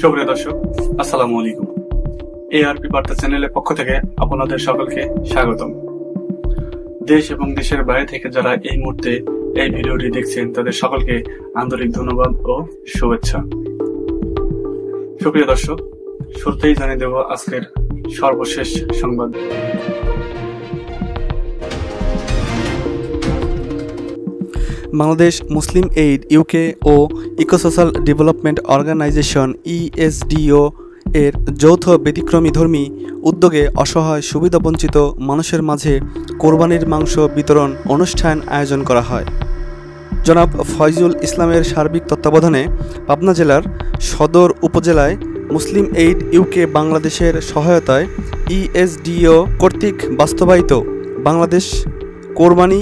সুপ্রিয় দর্শক, আসসালামু আলাইকুম। এআরপি বার্তা চ্যানেলের পক্ষ থেকে আপনাদের সকলকে স্বাগতম। দেশ এবং দেশের বাইরে থেকে যারা এই মুহূর্তে এই ভিডিওটি দেখছেন তাদের সকলকে আন্তরিক ধন্যবাদ ও শুভেচ্ছা। সুপ্রিয় দর্শক, শুরুতেই জানিয়ে দেব আজকের সর্বশেষ সংবাদ। বাংলাদেশ মুসলিম এইড ইউকে ও ইকোসোশ্যাল ডেভেলপমেন্ট অর্গানাইজেশন ইএসডিও এর যৌথ ব্যতিক্রমীধর্মী উদ্যোগে অসহায় সুবিধাবঞ্চিত মানুষের মাঝে কোরবানির মাংস বিতরণ অনুষ্ঠান আয়োজন করা হয়। জনাব ফয়জুল ইসলামের সার্বিক তত্ত্বাবধানে পাবনা জেলার সদর উপজেলায় মুসলিম এইড ইউকে বাংলাদেশের সহায়তায় ইএসডিও কর্তৃক বাস্তবায়িত বাংলাদেশ কোরবানি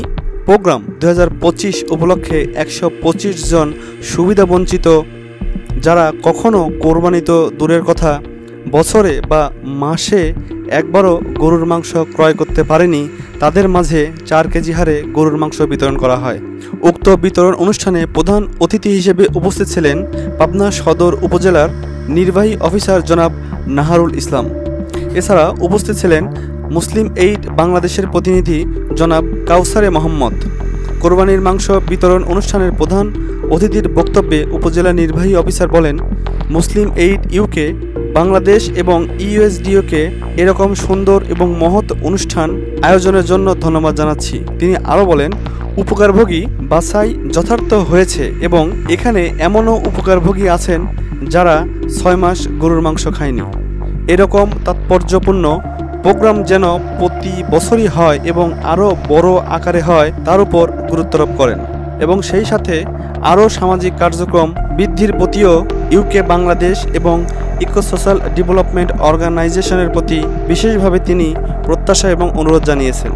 প্রোগ্রাম 2025 উপলক্ষে 125 জন সুবিধাবঞ্চিত যারা কখনো কোরবানি তো দূরের কথা বছরে বা মাসে একবারও গরুর মাংস ক্রয় করতে পারেনি তাদের মাঝে 4 কেজি হারে গরুর মাংস বিতরণ করা হয়। উক্ত বিতরণ অনুষ্ঠানে প্রধান অতিথি হিসেবে উপস্থিত ছিলেন পাবনা সদর উপজেলার নির্বাহী অফিসার জনাব নাহারুল ইসলাম। এছাড়া উপস্থিত ছিলেন মুসলিম এইড বাংলাদেশের প্রতিনিধি জনাব কাউসারে মোহাম্মদ। কোরবানির মাংস বিতরণ অনুষ্ঠানের প্রধান অতিথির বক্তব্যে উপজেলা নির্বাহী অফিসার বলেন, মুসলিম এইড ইউকে বাংলাদেশ এবং ইউএসডিওকে এরকম সুন্দর এবং মহৎ অনুষ্ঠান আয়োজনের জন্য ধন্যবাদ জানাচ্ছি। তিনি আরও বলেন, উপকারভোগী বাছাই যথার্থ হয়েছে এবং এখানে এমনও উপকারভোগী আছেন যারা 6 মাস গরুর মাংস খায়নি। এরকম তাৎপর্যপূর্ণ প্রোগ্রাম যেন প্রতি বছরই হয় এবং আরও বড় আকারে হয় তার উপর গুরুত্বারোপ করেন এবং সেই সাথে আরও সামাজিক কার্যক্রম বৃদ্ধির প্রতিও ইউকে বাংলাদেশ এবং ইকোসোশ্যাল ডেভেলপমেন্ট অর্গানাইজেশনের প্রতি বিশেষভাবে তিনি প্রত্যাশা এবং অনুরোধ জানিয়েছেন।